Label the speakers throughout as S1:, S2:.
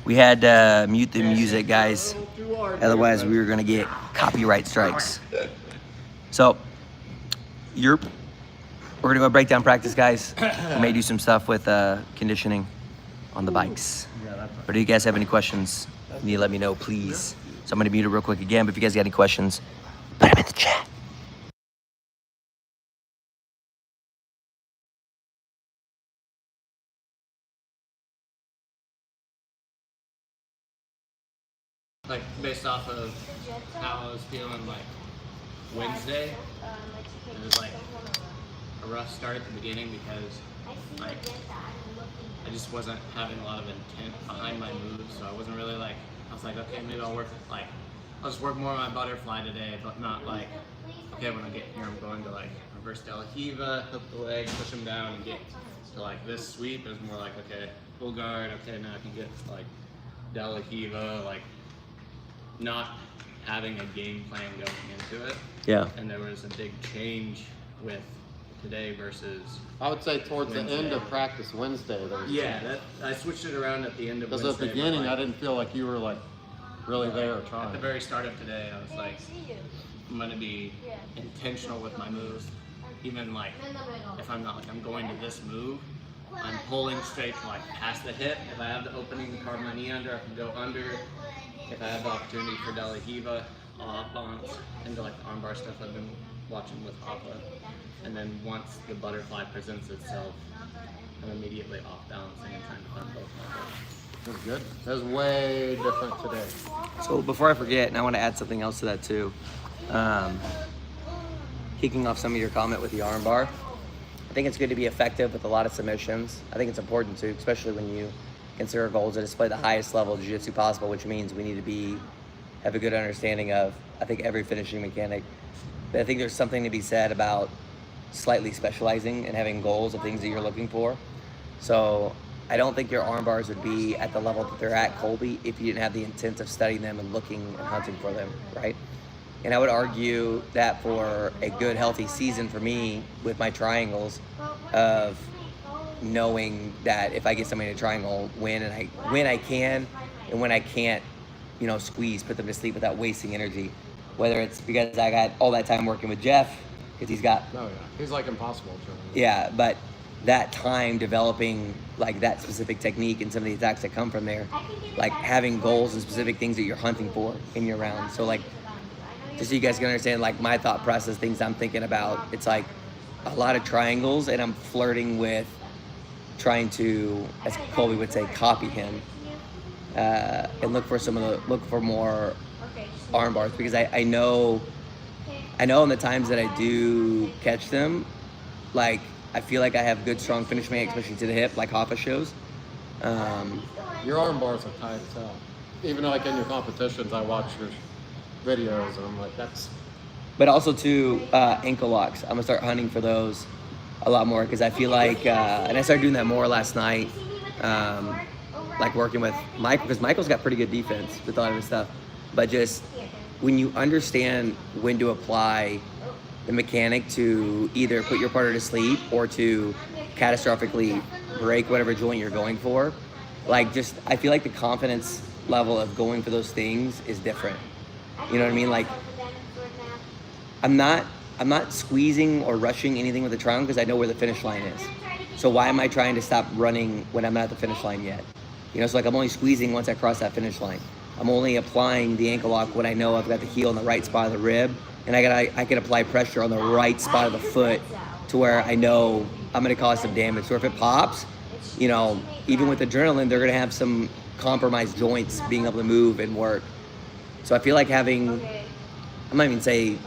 S1: We had to mute the music, guys. Otherwise, we were gonna get copyright strikes. So, we're gonna go breakdown practice, guys. We may do some stuff with conditioning on the bikes. But do you guys have any questions? You need to let me know, please. So I'm gonna mute it real quick again. But if you guys got any questions, put them in the chat.
S2: Like based off of how I was feeling like Wednesday, it was like a rough start at the beginning because like I just wasn't having a lot of intent behind my moves, so I wasn't really like, I was like, okay, maybe I'll just work more on my butterfly today, but not like, okay, when I get here I'm going to like reverse de la Hiva, hook the leg, push them down and get to like this sweep. It was more like, okay, full guard, okay, now I can get like de la Hiva, like not having a game plan going into it.
S1: Yeah.
S2: And there was a big change with today versus
S3: I would say towards
S2: Wednesday.
S3: the end of practice Wednesday.
S2: I switched it around at the end of
S3: Because
S2: Wednesday.
S3: at the beginning,
S2: but,
S3: I didn't feel like you were like really there or trying.
S2: At the very start of today, I was like, I'm gonna be intentional with my moves. Even like if I'm not like I'm going to this move, I'm pulling straight to like past the hip. If I have the opening to carve my knee under, I can go under. If I have the opportunity for de la Hiva, I'll off balance into like the armbar stuff I've been watching with Hoppa. And then once the butterfly presents itself, I'm immediately off balancing and trying to find both of
S3: It was good. It was way different today.
S1: So before I forget, and I want to add something else to that too. Kicking off some of your comment with the arm bar, I think it's good to be effective with a lot of submissions. I think it's important too, especially when you consider goals to display the highest level of jiu-jitsu possible, which means we need to have a good understanding of, I think, every finishing mechanic. But I think there's something to be said about slightly specializing and having goals of things that you're looking for. So I don't think your arm bars would be at the level that they're at Colby if you didn't have the intent of studying them and looking and hunting for them, right? And I would argue that for a good, healthy season for me with my triangles of knowing that if I get somebody in a triangle, when I can and when I can't, squeeze, put them to sleep without wasting energy. Whether it's because I got all that time working with Jeff, because he's got...
S3: Oh, yeah. He's like impossible.
S1: Yeah, but that time developing like that specific technique and some of the attacks that come from there, like having goals and specific things that you're hunting for in your round. So like, just so you guys can understand like my thought process, things I'm thinking about, it's like a lot of triangles and I'm flirting with trying to, as Colby would say, copy him and look for more arm bars, because I know in the times that I do catch them, like I feel like I have good strong finish mechanics, especially to the hip, like Hoffa shows.
S3: Your arm bars are tight as hell. Even like in your competitions, I watch your videos and I'm like, that's...
S1: But also too, ankle locks. I'm gonna start hunting for those a lot more, because I feel like, and I started doing that more last night, like working with Michael, because Michael's got pretty good defense with a lot of his stuff. But just when you understand when to apply the mechanic to either put your partner to sleep or to catastrophically break whatever joint you're going for, like just, I feel like the confidence level of going for those things is different. You know what I mean? Like, I'm not squeezing or rushing anything with the triangle because I know where the finish line is. So why am I trying to stop running when I'm not at the finish line yet? So like I'm only squeezing once I cross that finish line. I'm only applying the ankle lock when I know I've got the heel in the right spot of the rib, and I can apply pressure on the right spot of the foot to where I know I'm gonna cause some damage. So if it pops, even with adrenaline, they're gonna have some compromised joints being able to move and work. So I feel like having, I might even say,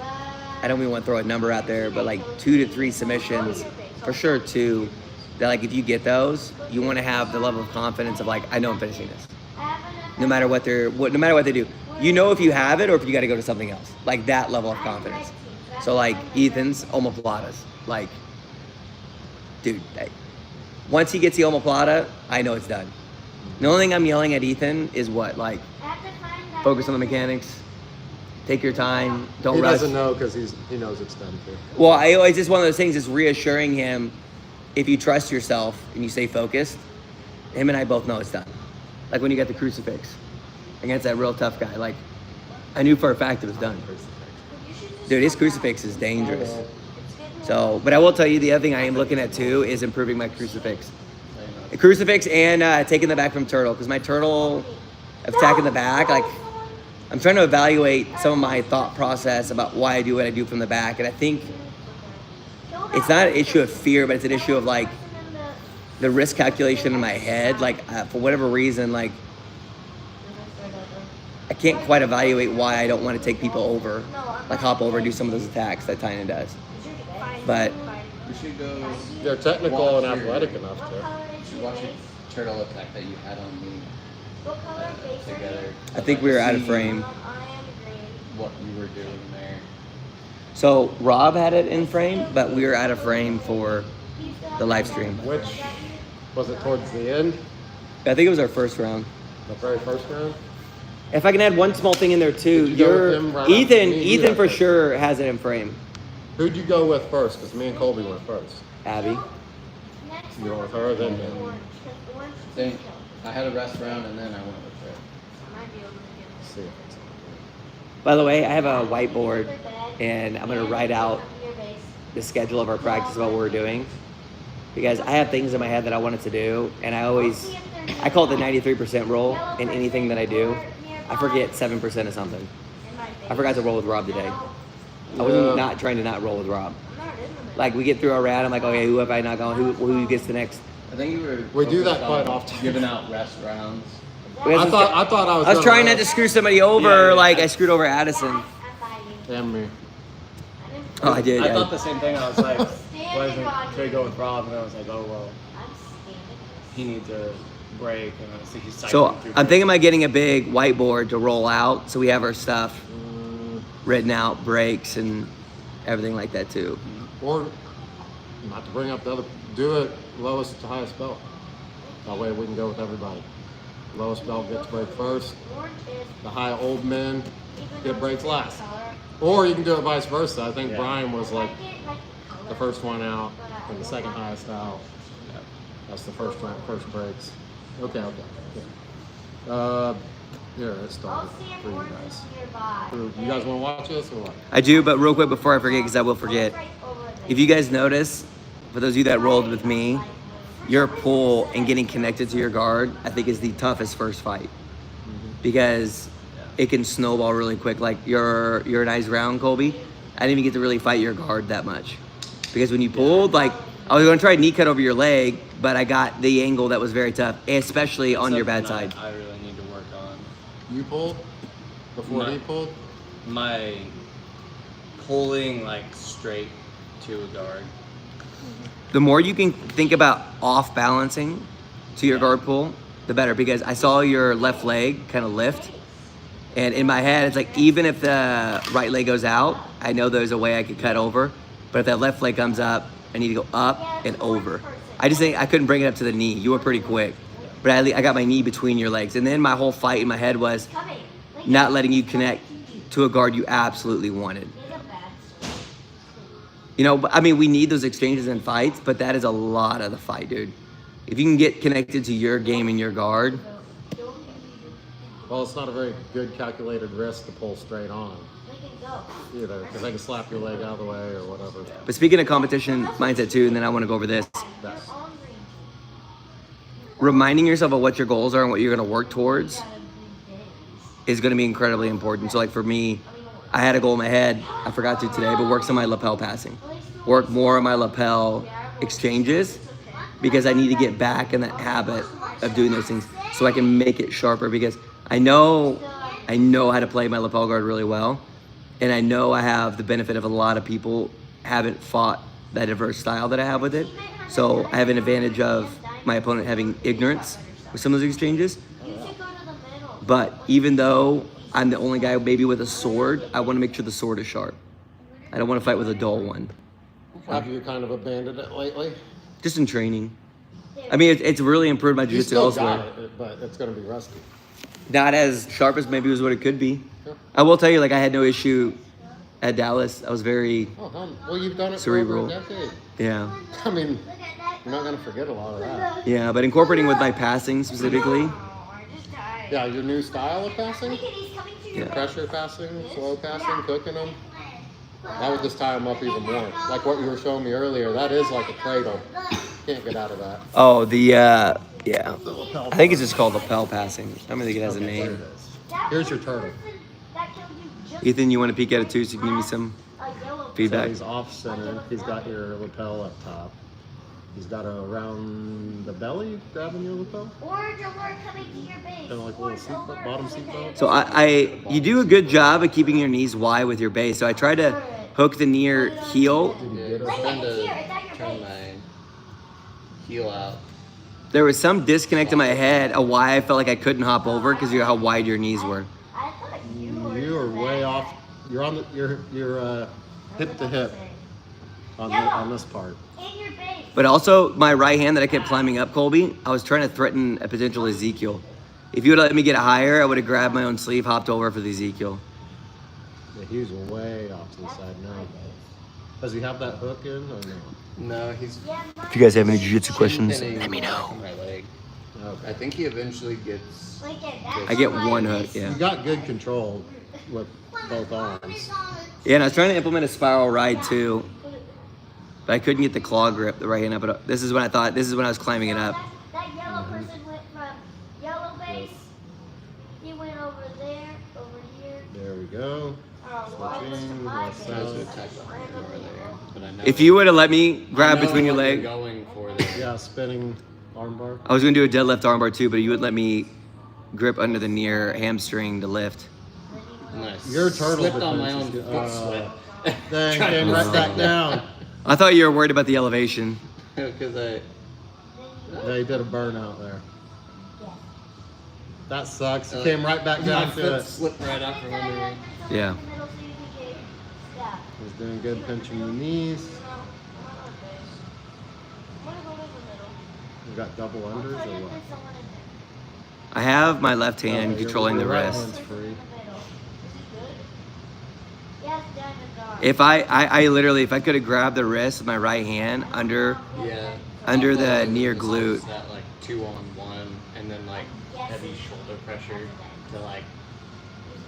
S1: I don't even want to throw a number out there, but like 2 to 3 submissions, for sure 2, that like if you get those, you want to have the level of confidence of like, I know I'm finishing this. No matter what they do. If you have it or if you got to go to something else. Like that level of confidence. So like Ethan's omoplatas, like, dude, once he gets the omoplata, I know it's done. The only thing I'm yelling at Ethan is what? Like, focus on the mechanics. Take your time. Don't rush.
S3: He doesn't know because he knows it's done too.
S1: Well, it's just one of those things. It's reassuring him. If you trust yourself and you stay focused, him and I both know it's done. like when you got the crucifix against that real tough guy. Like, I knew for a fact it was done. Dude, his crucifix is dangerous. So, but I will tell you, the other thing I am looking at too is improving my crucifix. The crucifix and taking the back from turtle, because my turtle attacking the back, like, I'm trying to evaluate some of my thought process about why I do what I do from the back, and I think it's not an issue of fear, but it's an issue of like the risk calculation in my head. Like for whatever reason, like I can't quite evaluate why I don't want to take people over, like hop over and do some of those attacks that Tynan does. But
S2: We should go.
S3: They're technical and athletic enough to.
S2: We should watch a turtle attack that you had on me together.
S1: I think we were out of frame.
S2: What you were doing there.
S1: So Rob had it in frame, but we were out of frame for the live stream.
S3: Which was it towards the end?
S1: I think it was our first round.
S3: The very first round?
S1: If I can add one small thing in there too,
S3: Did you go with him right after
S1: Ethan.
S3: me?
S1: Ethan for sure has it in frame.
S3: Who'd you go with first? Because me and Colby went first.
S1: Abby.
S3: You went with her, then me.
S2: Think I had a rest round and then I went with Trey.
S3: Let's see if it's
S1: By the way, I have a whiteboard, and I'm gonna write out the schedule of our practice about what we're doing, because I have things in my head that I wanted to do, and I call it the 93% rule in anything that I do. I forget 7% of something. I forgot to roll with Rob today. I was not trying to not roll with Rob. Like, we get through our round, I'm like, okay, who have I not gone? Who gets the next?
S2: I think you were.
S3: We do that
S2: focused
S3: quite
S2: on
S3: often.
S2: Giving out rest rounds.
S3: I thought I was.
S1: I was
S3: gonna
S1: trying not
S3: rest.
S1: to screw somebody over,
S2: Yeah.
S1: like I screwed over Addison.
S3: And me.
S1: Oh, I did.
S2: I thought the same thing. I was like, why doesn't Trey go with Rob? And I was like, oh well, he needs a break. And I think he's
S1: So
S2: cycling through
S1: I'm thinking about getting a big whiteboard to roll out, so we have our stuff written out, breaks and everything like that too.
S3: Or, not to bring up the other, do it lowest to highest belt. That way we can go with everybody. Lowest belt gets break first. The high old men get breaks last. Or you can do it vice versa. I think
S2: Yeah.
S3: Brian was like the first one out and the second highest out. That's the first round, first breaks. Okay. Here, let's start for you guys. You guys want to watch this or what?
S1: I do, but real quick before I forget, because I will forget. If you guys notice, for those of you that rolled with me, your pull and getting connected to your guard, I think is the toughest first fight. Because it can snowball really quick. Like your nice round, Colby, I didn't even get to really fight your guard that much. Because when you pulled, like, I was going to try a knee cut over your leg, but I got the angle that was very tough, especially on your bad side.
S2: I really need to work on
S3: You pulled before he pulled?
S2: my pulling like straight to a guard.
S1: The more you can think about off balancing to your guard pull, the better. Because I saw your left leg kind of lift, and in my head, it's like, even if the right leg goes out, I know there's a way I could cut over. But if that left leg comes up, I need to go up and over. I just think I couldn't bring it up to the knee. You were pretty quick. But I got my knee between your legs. And then my whole fight in my head was not letting you connect to a guard you absolutely wanted. You know, I mean, we need those exchanges in fights, but that is a lot of the fight, dude. If you can get connected to your game and your guard.
S3: Well, it's not a very good calculated risk to pull straight on either, because they can slap your leg out of the way or whatever.
S1: But speaking of competition mindset too, and then I want to go over this. Reminding yourself of what your goals are and what you're going to work towards is going to be incredibly important. So like for me, I had a goal in my head. I forgot to today, but work on my lapel passing. Work more on my lapel exchanges, because I need to get back in that habit of doing those things so I can make it sharper, because I know how to play my lapel guard really well. And I know I have the benefit of a lot of people haven't fought that diverse style that I have with it. So I have an advantage of my opponent having ignorance with some of those exchanges. But even though I'm the only guy maybe with a sword, I want to make sure the sword is sharp. I don't want to fight with a dull one.
S3: Have you kind of abandoned it lately?
S1: Just in training. I mean, it's really improved my
S3: You
S1: jiu-jitsu
S3: still
S1: elsewhere.
S3: got it, but it's going to be rusty.
S1: Not as sharp as maybe was what it could be. I will tell you, like, I had no issue at Dallas. I was very,
S3: Well, you've done it
S1: cerebral.
S3: for over a decade.
S1: yeah.
S3: I mean, you're not going to forget a lot of that.
S1: Yeah, but incorporating with my passing specifically,
S3: Yeah, your new style of passing?
S1: Yeah.
S3: Pressure passing, slow passing, cooking them. That would just tie them up even more. Like what you were showing me earlier, that is like a cradle. Can't get out of that.
S1: Oh, the yeah.
S3: The lapel
S1: I think it's
S3: part.
S1: just called lapel passing. I don't think it has a
S3: Okay, there
S1: name.
S3: it is. Here's your turtle.
S1: Ethan, you want to peek at it too, so you can give me some
S3: So
S1: feedback?
S3: he's off center. He's got your lapel up top. He's got around the belly, grabbing your lapel.
S4: Orange alert coming to your base.
S3: Kind of like a little seat, bottom seat belt.
S1: So you do a good job of keeping your knees wide with your base. So I try to hook the near heel.
S3: Did you
S2: Yeah,
S3: get
S2: I'm
S3: it?
S2: trying
S4: It's
S2: to
S4: here, it's at your
S2: turn
S4: base.
S2: my heel out.
S1: There was some disconnect in my head of why I felt like I couldn't hop over because of how wide your knees were.
S4: I thought you were.
S3: You are way off. You're on the. You're hip to hip on this part.
S4: In your base.
S1: But also my right hand that I kept climbing up, Colby, I was trying to threaten a potential Ezekiel. If you would have let me get it higher, I would have grabbed my own sleeve, hopped over for the Ezekiel.
S3: Yeah, he's way off to the side now. Does he have that hook in or no?
S2: No, he's
S1: If you guys have any jiu-jitsu questions,
S2: pinning
S1: let me know.
S2: my leg.
S3: Okay.
S2: I think he eventually gets.
S4: Like that.
S1: I get one hook, yeah.
S3: You got good control with both arms.
S1: Yeah, and I was trying to implement a spiral ride too, but I couldn't get the claw grip, the right hand up. But this is when I was climbing it up.
S4: That yellow person went from yellow base. He went over there, over here.
S3: There we go. Switching, left
S2: I was
S3: side.
S2: attack behind him over there, but I know.
S1: If you would have let me grab
S2: I know
S1: between your
S2: what you're
S1: leg,
S2: Going for this.
S3: Yeah, spinning armbar.
S1: I was gonna do a deadlift armbar too, but you would let me grip under the near hamstring to lift.
S2: And I
S3: Your turtle
S2: slipped on my own
S3: defense is
S2: foot
S3: good.
S2: sweat.
S3: Then
S2: Trying
S3: came
S2: to
S3: right
S2: stay
S3: back down.
S1: I thought you were worried about the elevation.
S2: Because I.
S3: They did a burnout there. That sucks. He
S2: Like,
S3: came right back
S2: My
S3: down
S2: foot
S3: to it.
S2: slipped right out from under me.
S1: Yeah.
S3: He's doing good pinching the knees. You got double unders or what?
S1: I have my left hand
S3: Oh, your-
S1: controlling the
S3: your right
S1: wrist.
S3: hand's free.
S1: If I literally, if I could have grabbed the wrist with my right hand under
S2: Yeah.
S1: Under the
S2: Also,
S1: near
S2: it's
S1: glute.
S2: almost That like 2-on-1, and then like heavy shoulder pressure to like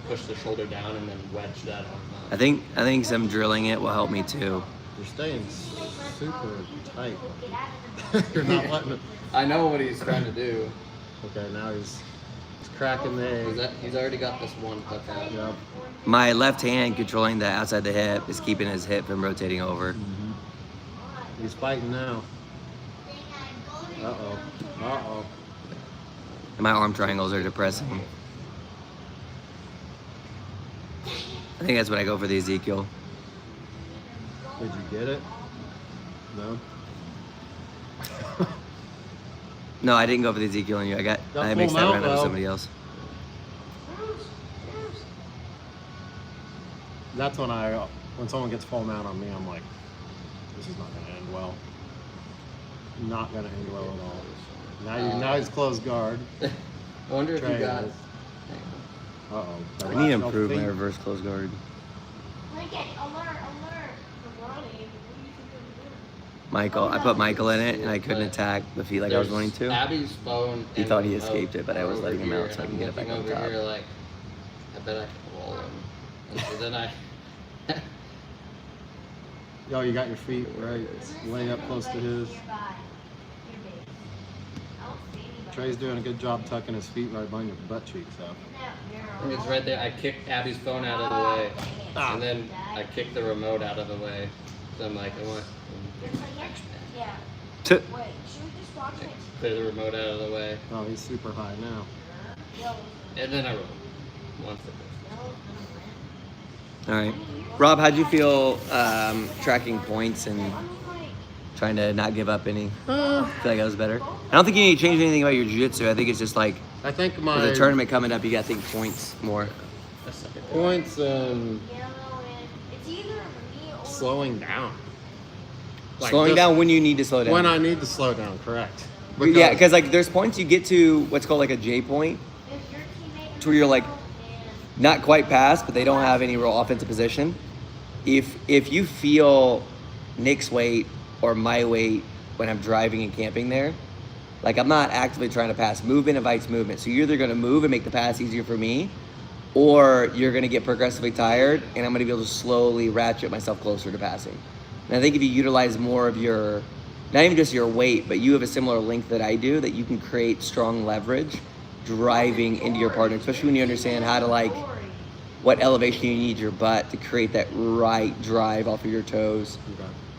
S2: push the shoulder down and then wedge that arm up.
S1: I think some drilling it will help me too.
S3: You're staying super tight. You're not letting it.
S2: I know what he's trying to do.
S3: Okay, now he's cracking the egg.
S2: He's already got this one hook out.
S3: Yep.
S1: My left hand controlling the outside the hip is keeping his hip from rotating over.
S3: He's fighting now. Uh-oh. Uh-oh.
S1: And my arm triangles are depressing. I think that's when I go for the Ezekiel.
S3: Did you get it? No?
S1: No, I didn't go for the Ezekiel on you.
S3: Got
S1: I
S3: full
S1: mixed that
S3: mount,
S1: around with
S3: though.
S1: somebody else.
S3: That's when someone gets full mount on me, I'm like, this is not going to end well. Not going to end well at all. Now he's closed guard.
S2: I wonder if
S3: Trey
S2: you got.
S3: is. Uh-oh.
S1: I need to improve my reverse close guard. Michael, I put Michael in it and I couldn't attack the feet like I was wanting to.
S2: Abby's phone.
S1: He
S2: and
S1: thought he
S2: remote
S1: escaped it, but I was
S2: are
S1: letting him
S2: over
S1: out so I
S2: here,
S1: can get it back
S2: and I'm
S1: on
S2: looking
S1: top.
S2: over here like, I bet I can roll him. And so then I.
S3: Yo, you got your feet right, laying up close to his. Trey's doing a good job tucking his feet right behind your butt cheeks up.
S2: And it's right there. I kicked Abby's phone out of the way,
S3: Ah.
S2: and then I kicked the remote out of the way. So I'm like, I want
S4: Yeah.
S1: To-
S4: Wait, should we just watch it?
S2: clear the remote out of the way,
S3: Oh, he's super high now.
S2: and then I rolled. Once it
S1: All right. Rob, how'd you feel tracking points and trying to not give up any? I feel like that was better. I don't think you need to change anything about your jiu-jitsu. I think it's just like
S3: I think
S1: with
S3: my
S1: the tournament coming up, you got to think points more.
S3: points and
S4: It's either me or
S3: slowing down. Like
S1: Slowing
S3: this-
S1: down when you need to slow down.
S3: When I need to slow down, correct.
S1: Yeah, because like there's points you get to what's called like a J point,
S4: if your teammate
S1: to where you're like
S4: and
S1: not quite past, but they don't have any real offensive position. If you feel Nick's weight or my weight when I'm driving and camping there, Like, I'm not actively trying to pass. Movement invites movement. So you're either going to move and make the pass easier for me, or you're going to get progressively tired, and I'm going to be able to slowly ratchet myself closer to passing. And I think if you utilize more of your, not even just your weight, but you have a similar length that I do, that you can create strong leverage driving into your partner, especially when you understand how to, like, what elevation you need your butt to create that right drive off of your toes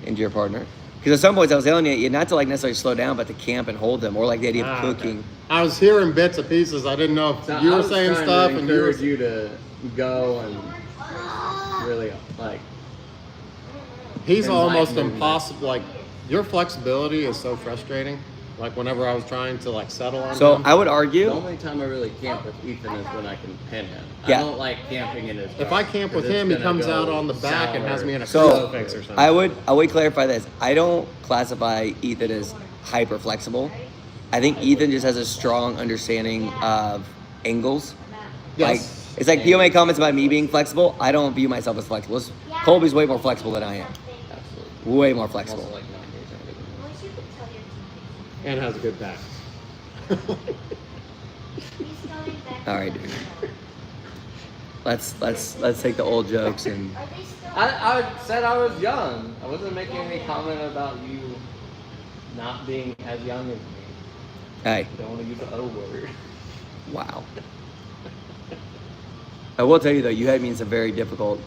S1: into your partner. Because at some points I was telling you not to like necessarily slow down, but to camp and hold them, or like the idea of cooking.
S3: Okay. I was hearing bits and pieces. I didn't know if
S2: So
S3: you
S2: I
S3: were
S2: was
S3: saying
S2: trying
S3: stuff
S2: to
S3: and you were
S2: encourage you to go and really like.
S3: He's
S2: Been
S3: almost
S2: light movement.
S3: impossible. Like, your flexibility is so frustrating. Like, whenever I was trying to like settle on
S1: So
S3: him.
S1: I would
S2: The
S1: argue,
S2: only time I really camp with Ethan is when I can pin him.
S1: Yeah.
S2: I don't like camping in his.
S3: If I camp with him, he comes out on the back and has me in a
S1: So,
S3: crucifix or something.
S1: I would clarify this. I don't classify Ethan as hyper flexible. I think Ethan just has a strong understanding of angles. Like,
S3: Yes.
S1: it's like people make comments about me being flexible. I don't view myself as flexible. Colby's way more flexible than I am.
S2: Absolutely.
S1: Way more
S2: I'm also
S1: flexible.
S2: like 9 years younger than you.
S3: And has a good back.
S1: All right, dude. Let's take the old jokes and
S2: I said I was young. I wasn't making any comment about you not being as young as me.
S1: hey,
S2: Don't want to use the O word.
S1: wow. I will tell you though, you had me in some very difficult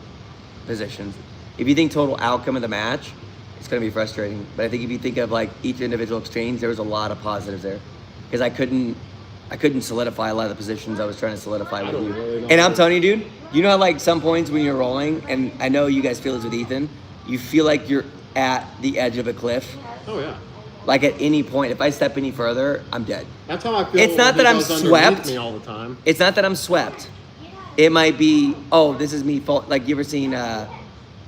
S1: positions. If you think total outcome of the match, it's going to be frustrating. But I think if you think of like each individual exchange, there was a lot of positives there, because I couldn't solidify a lot of the positions I was trying to solidify with you.
S3: really know
S1: And I'm
S3: how to-
S1: telling you, dude, you know how like some points when you're rolling, and I know you guys feel this with Ethan, you feel like you're at the edge of a cliff.
S3: Oh yeah.
S1: Like at any point, if I step any further, I'm dead.
S3: That's how I feel.
S1: It's not
S3: when
S1: that
S3: he
S1: I'm
S3: goes underneath
S1: swept.
S3: me all the time.
S1: It's not that I'm swept. It might be, oh, this is me fall. Like, you ever seen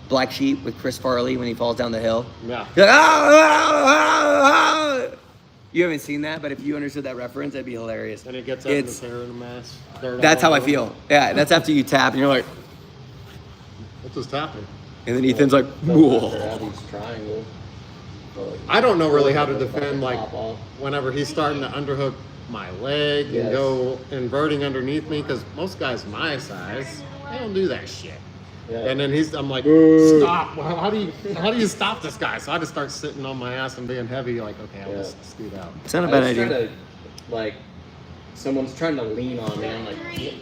S1: Black Sheep with Chris Farley when he falls down the hill?
S3: Yeah.
S1: You're like, ah! You haven't seen that, but if you understood that reference, that'd be hilarious.
S3: And it gets up in
S1: It's
S3: his hair in a mess. Dirt
S1: that's
S3: all
S1: how I
S3: over
S1: feel.
S3: him.
S1: Yeah, that's after you tap, and you're like,
S3: What's just happening?
S1: and then Ethan's like,
S2: After
S1: whoa.
S2: Abby's triangle.
S3: I don't know really how to defend like
S2: Pop off.
S3: whenever he's starting to underhook my leg and
S2: Yes.
S3: go inverting underneath me, because most guys my size, they don't do that shit.
S2: Yeah.
S3: And then I'm like, stop! Well, how do you stop this guy? So I just start sitting on my ass and being heavy. Like, okay, I'll
S2: Yeah.
S3: just scoot out.
S1: It's not a
S2: I
S1: bad
S2: was
S1: idea.
S2: trying to, like, someone's trying to lean on me. I'm like, get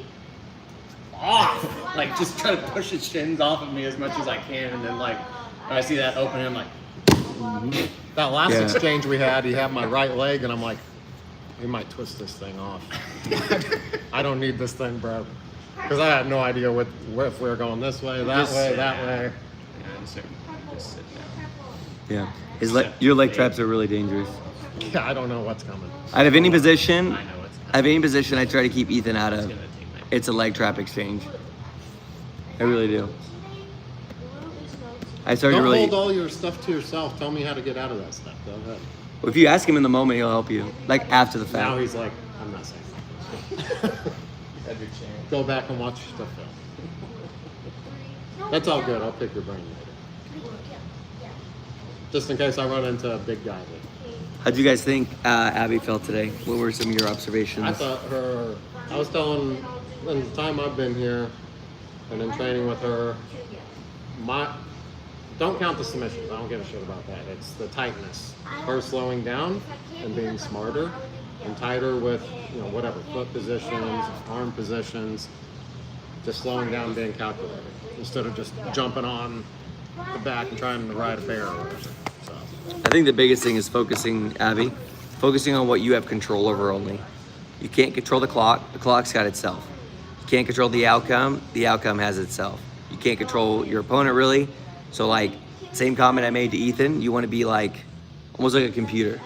S2: off! Like, just try to push his shins off of me as much as I can, and then like, when I see that open, I'm like,
S3: That last
S1: Yeah.
S3: exchange we had, he had my right leg, and I'm like, he might twist this thing off. I don't need this thing, bro. Because I had no idea if we were going this way, that
S2: Just
S3: way,
S2: sit
S3: that
S2: down.
S3: way.
S2: just sit down.
S1: Yeah. Your leg traps are really dangerous.
S3: Yeah, I don't know what's coming.
S1: Out of any position,
S2: I know it's
S1: out of any position I try to keep Ethan out of,
S2: gonna take my.
S1: it's a leg trap exchange. I really do. I started
S3: Don't
S1: really.
S3: hold all your stuff to yourself. Tell me how to get out of that stuff. Go ahead.
S1: If you ask him in the moment, he'll help you. Like after the
S3: Now
S1: fact.
S3: he's like, I'm not saying that.
S2: Have your chance.
S3: Go back and watch your stuff film. That's all good. I'll pick your brain later. Just in case I run into a big guy.
S1: How'd you guys think Abby felt today? What were some of your observations?
S3: I was telling, in the time I've been here and in training with her, don't count the submissions. I don't give a shit about that. It's the tightness. Her slowing down and being smarter and tighter with, whatever, foot positions, arm positions, just slowing down and being calculated instead of just jumping on the back and trying to ride a bear or whatever. So,
S1: I think the biggest thing is focusing, Abby, focusing on what you have control over only. You can't control the clock's got itself. You can't control the outcome has itself. You can't control your opponent really. So like, same comment I made to Ethan, you want to be like, almost like a computer.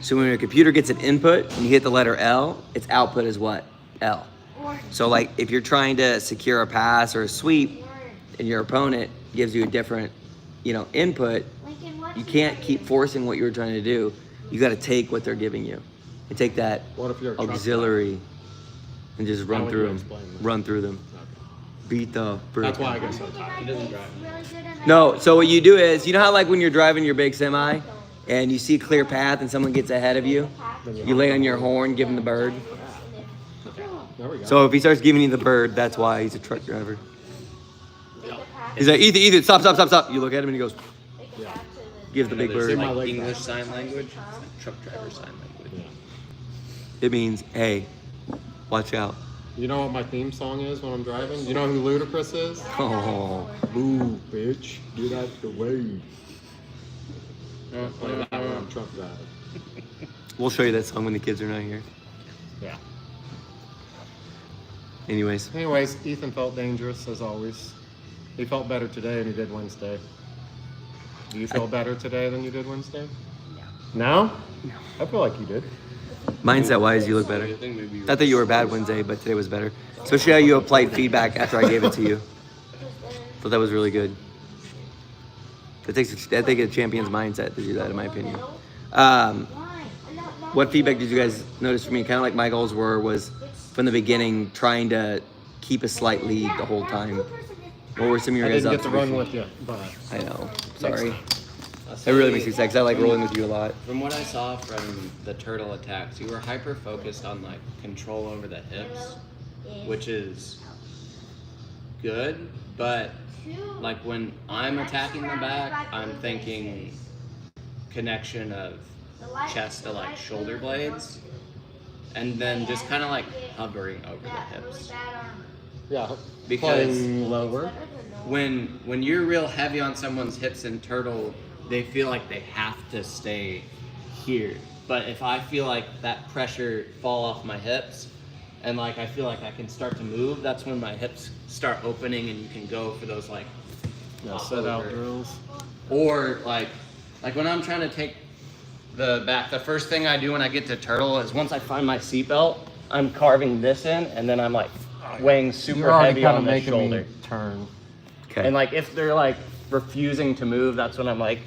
S1: So when your computer gets an input and you hit the letter L, its output is what? L. So like, if you're trying to secure a pass or a sweep and your opponent gives you a different, input, you can't keep forcing what you're trying to do. You got to take what they're giving you and take that
S3: what if you're a truck
S1: auxiliary and just
S3: How
S1: run
S3: would
S1: through
S3: you
S1: them.
S3: explain that?
S1: Run through them.
S3: driver?
S1: Beat the
S3: Okay. That's
S1: frick
S3: why I
S1: out.
S3: get so tired.
S2: He doesn't drive.
S1: No, so what you do is, you know how like when you're driving your big semi and you see a clear path and someone gets ahead of you, you lay on your horn, give him the bird.
S3: There we go.
S1: So if he starts giving you the bird, that's why he's a truck driver. He's like, Ethan, stop. You look at him and he goes, gives the big
S2: There's
S1: bird.
S2: like English sign language, truck driver sign language.
S1: It means, hey, watch out.
S3: You know what my theme song is when I'm driving? You know who Ludacris is?
S1: Oh,
S3: Move, bitch. Get out the way. When I'm truck driving.
S1: we'll show you that song when the kids are not here.
S3: Yeah.
S1: Anyways,
S3: Ethan felt dangerous as always. He felt better today than he did Wednesday. Do you feel better today than you did Wednesday? No. No? I feel like you did.
S1: mindset-wise, you look better. Not that you were bad Wednesday, but today was better. Especially how you applied feedback after I gave it to you. So that was really good. That takes a champion's mindset to do that, in my opinion. What feedback did you guys notice from me? Kind of like my goals was from the beginning, trying to keep a slight lead the whole time. What were some of your guys'
S3: I didn't get to run
S1: observations?
S3: with you, but
S1: I know. Sorry. That really makes me sad 'cause I like rolling with you a lot.
S2: From what I saw from the turtle attacks, you were hyper focused on like control over the hips, which is good, but like when I'm attacking the back, I'm thinking connection of chest to like shoulder blades, and then just kind of like hovering over the hips.
S3: yeah,
S2: Because
S3: playing lower.
S2: when you're real heavy on someone's hips in turtle, they feel like they have to stay here. But if I feel like that pressure fall off my hips, and like I feel like I can start to move, that's when my hips start opening and you can go for those like
S3: Set out drills.
S2: or like when I'm trying to take the back, the first thing I do when I get to turtle is once I find my seatbelt, I'm carving this in, and then I'm like weighing super
S3: You're already
S2: heavy
S3: kind
S2: on
S3: of
S2: the
S3: making
S2: shoulder.
S3: me turn.
S1: Okay.
S2: And like if they're like refusing to move, that's when I'm like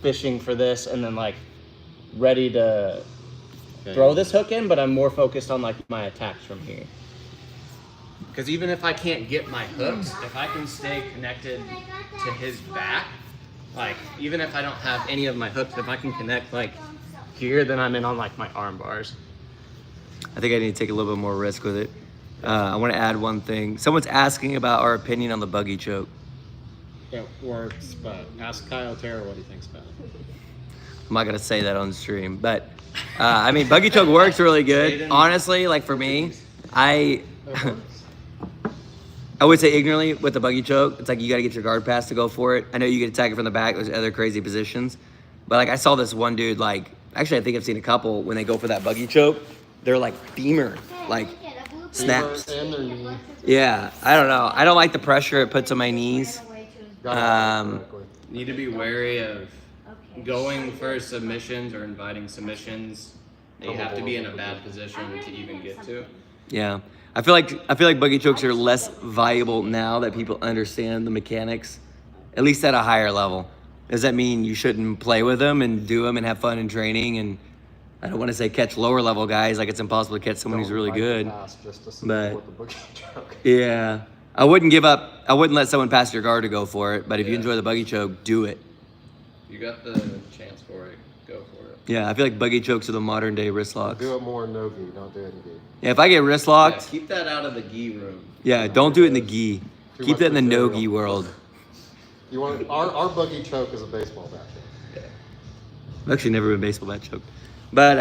S2: fishing for this and then like ready to throw this hook in, but I'm more focused on like my attacks from here. Because even if I can't get my hooks, if I can stay connected to his back, like even if I don't have any of my hooks, if I can connect like here, then I'm in on like my arm bars.
S1: I think I need to take a little bit more risk with it. I want to add one thing. Someone's asking about our opinion on the buggy choke.
S3: It works, but ask Kyle Terra what he thinks about it.
S1: I'm not gonna say that on stream, but I mean, buggy choke works really good. Honestly, like for me, I would say ignorantly with the buggy choke, it's like you gotta get your guard pass to go for it. I know you get attack it from the back. There's other crazy positions, but like I saw this one dude, like actually I think I've seen a couple when they go for that buggy choke, they're like femur, like snaps.
S3: And their knee.
S1: Yeah, I don't know. I don't like the pressure it puts on my knees.
S2: Need to be wary of going for submissions or inviting submissions. You have to be in a bad position to even get to.
S1: Yeah, I feel like buggy chokes are less valuable now that people understand the mechanics, at least at a higher level. Does that mean you shouldn't play with them and do them and have fun in training? And I don't want to say catch lower level guys, like it's impossible to catch someone who's really good. But yeah, I wouldn't let someone pass your guard to go for it. But if you enjoy the buggy choke, do it.
S2: You got the chance for it, go for it.
S1: Yeah, I feel like buggy chokes are the modern day wrist locks.
S3: Do it more in no gi, don't do it in gi.
S1: Yeah, if I get wrist
S2: Yeah,
S1: locked,
S2: keep that out of the gi room.
S1: yeah, don't do it in the gi.
S3: Too
S1: Keep
S3: much
S1: that in the no
S3: material.
S1: gi world.
S3: You want our buggy choke is a baseball bat.
S1: I've actually never been baseball bat choked. But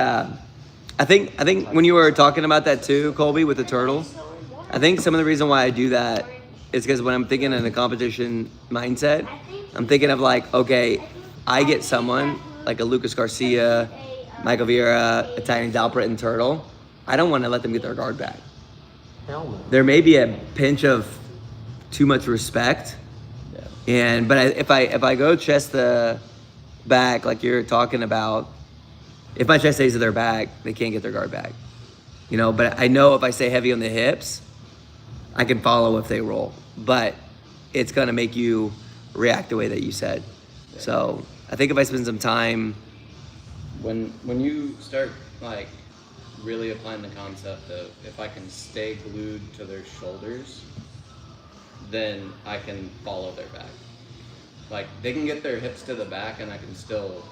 S1: I think when you were talking about that too, Colby, with the turtle, I think some of the reason why I do that is because when I'm thinking in a competition mindset, I'm thinking of like, okay, I get someone like a Lucas Garcia, Michael Vieira, Italian Dalpert, and Turtle. I don't want to let them get their guard back.
S3: Hell no.
S1: There may be a pinch of too much respect, but if I go chest the back like you're talking about, if my chest stays to their back, they can't get their guard back. You know, but I know if I stay heavy on the hips, I can follow if they roll. But it's gonna make you react the way that you said. So I think if I spend some time,
S2: When you start like really applying the concept of if I can stay glued to their shoulders, then I can follow their back. Like they can get their hips to the back and I can still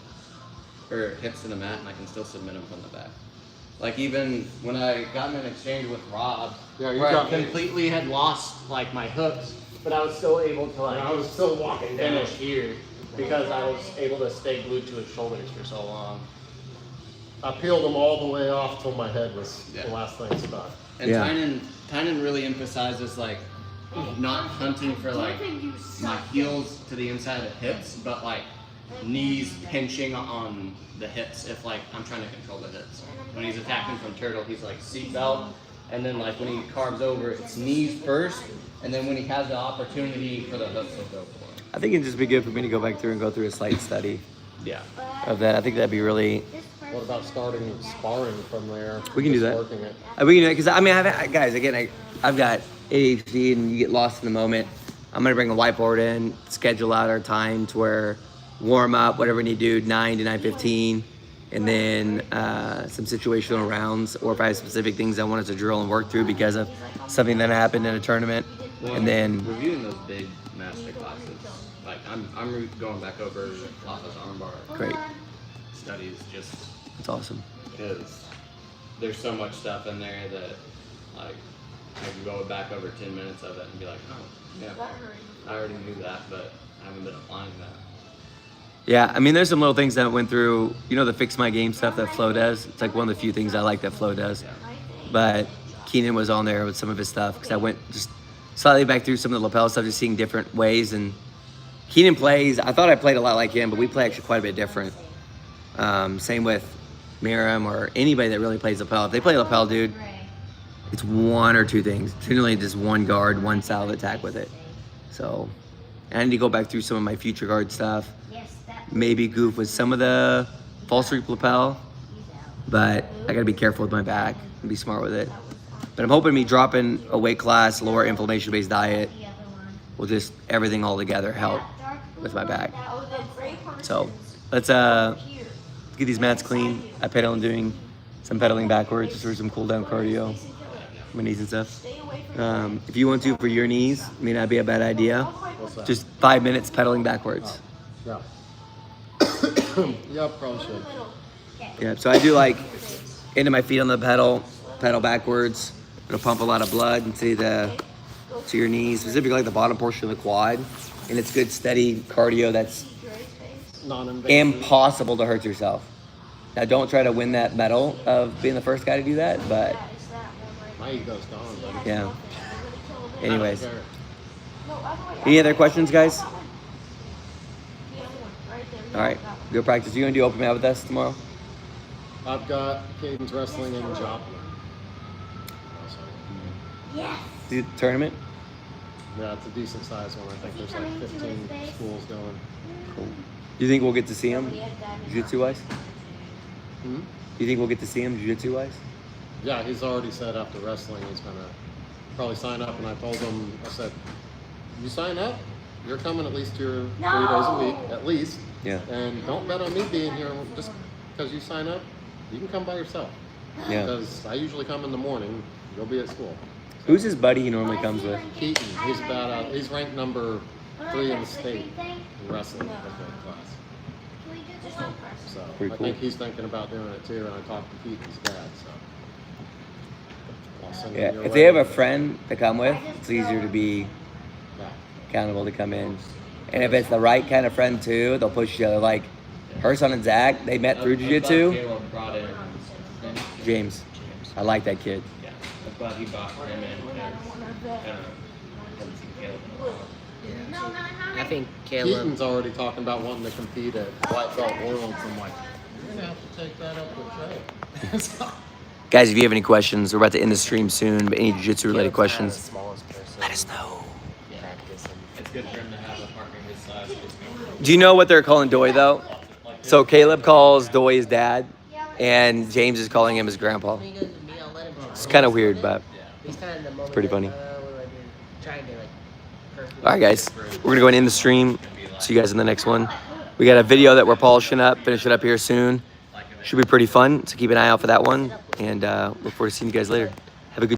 S2: or hips to the mat, and I can still submit them from the back. Like even when I got in an exchange with Rob,
S3: Yeah, you
S2: where
S3: got
S2: I
S3: me.
S2: completely had lost like my hooks, but I was still able to like
S3: I was still walking down.
S2: finish here because I was able to stay glued to his shoulders for so long.
S3: I peeled them all the way off till my head was
S2: Yeah.
S3: the last thing stuck.
S2: And
S1: Yeah.
S2: Tynan really emphasizes like not hunting for like my heels to the inside of the hips, but like knees pinching on the hips if like I'm trying to control the hips. When he's attacking from turtle, he's like seat belt, and then like when he carves over, it's knees first, and then when he has the opportunity for the hooks, he'll go for it.
S1: I think it'd just be good for me to go back through and go through a slight study
S2: Yeah.
S1: of that. I think that'd be really.
S3: What about starting sparring from there?
S1: We can do
S3: Just
S1: that.
S3: Working it.
S1: We can do it because I mean, guys, again, I've got ADHD and you get lost in the moment. I'm gonna bring a whiteboard in, schedule out our time to where warm up, whatever we need to do, 9 to 9:15, and then some situational rounds, or if I have specific things I wanted to drill and work through because of something that happened in a tournament, and then
S2: reviewing those big master classes, like I'm going back over Lafa's armbar
S1: great,
S2: studies just
S1: it's awesome.
S2: because there's so much stuff in there that like I can go back over 10 minutes of it and be like, oh yeah, I already knew that, but I haven't been applying that.
S1: Yeah, I mean, there's some little things that went through, you know, the fix my game stuff that Flo does. It's like one of the few things I like that Flo does. But Keenan was on there with some of his stuff because I went just slightly back through some of the lapel stuff, just seeing different ways. And Keenan plays, I thought I played a lot like him, but we play actually quite a bit different. Same with Miriam or anybody that really plays lapel. If they play lapel, dude, it's one or two things. Generally just one guard, one style of attack with it. So I need to go back through some of my future guard stuff. Maybe goof with some of the false reap lapel, but I gotta be careful with my back and be smart with it. But I'm hoping me dropping a weight class, lower inflammation-based diet will just everything all together help with my back. So let's get these mats clean. I pedal and doing some pedaling backwards just for some cool down cardio, my knees and stuff. If you want to for your knees, may not be a bad idea.
S3: What's that?
S1: Just 5 minutes pedaling backwards.
S3: Yeah. Yeah, probably should.
S1: Yeah, so I do like into my feet on the pedal backwards. It'll pump a lot of blood into your knees, specifically like the bottom portion of the quad. And it's good, steady cardio that's
S3: Non-invasive.
S1: impossible to hurt yourself. Now, don't try to win that medal of being the first guy to do that, but
S3: My ego's gone, buddy.
S1: yeah. Anyways,
S3: I don't care.
S1: any other questions, guys? All right, good practice. You gonna do open mat with us tomorrow?
S3: I've got Caden's wrestling in Joplin.
S4: Yes.
S1: Do the tournament?
S3: Yeah, it's a decent sized one. I think there's like 15 schools going.
S1: Cool. Do you think we'll get to see him, jiu-jitsu wise?
S3: Hmm?
S1: Do you think we'll get to see him, jiu-jitsu wise?
S3: Yeah, he's already said after wrestling he's gonna probably sign up. And I told him, I said, you sign up, you're coming at least here 3 days a week, at least.
S1: Yeah.
S3: And don't bet on me being here just because you sign up. You can come by yourself.
S1: Yeah.
S3: Because I usually come in the morning. You'll be at school.
S1: Who's his buddy he normally comes with?
S3: Keaton, he's badass. He's ranked number 3 in the state in wrestling with that class. So
S1: Pretty
S3: I
S1: cool.
S3: think he's thinking about doing it too. And I talked to Keaton's dad. So I'll send him
S1: Yeah.
S3: your
S1: If
S3: way.
S1: they have a friend to come with, it's easier to be
S3: Yeah.
S1: accountable to come in. And if it's the right kind of friend too, they'll push each other. Like her son and Zach, they met through jiu-jitsu.
S2: Caleb brought in
S1: James, I like that kid.
S2: Yeah, I'm glad he brought him in. Haven't seen Caleb in a while.
S5: I think Caleb.
S3: Keaton's already talking about wanting to compete at White Belt Worlds. I'm like, you're gonna have to take that up with Trey. So-
S1: Guys, if you have any questions, we're about to end the stream soon, but any jiu-jitsu related questions,
S5: Smallest person.
S1: let us know.
S5: Practice and
S2: It's good for him to have a partner his size.
S1: Do you know what they're calling Doy though? So Caleb calls Doy his dad, and James is calling him his grandpa.
S5: when he goes to me, I'll let him.
S1: It's kind of weird, but
S5: He's kind of in the moment.
S1: pretty
S5: like,
S1: funny.
S5: what do I do? Trying to like. Perfect.
S1: All right, guys, we're gonna go and end the stream. See you guys in the next one. We got a video that we're polishing up, finish it up here soon. Should be pretty fun, so keep an eye out for that one, and look forward to seeing you guys later.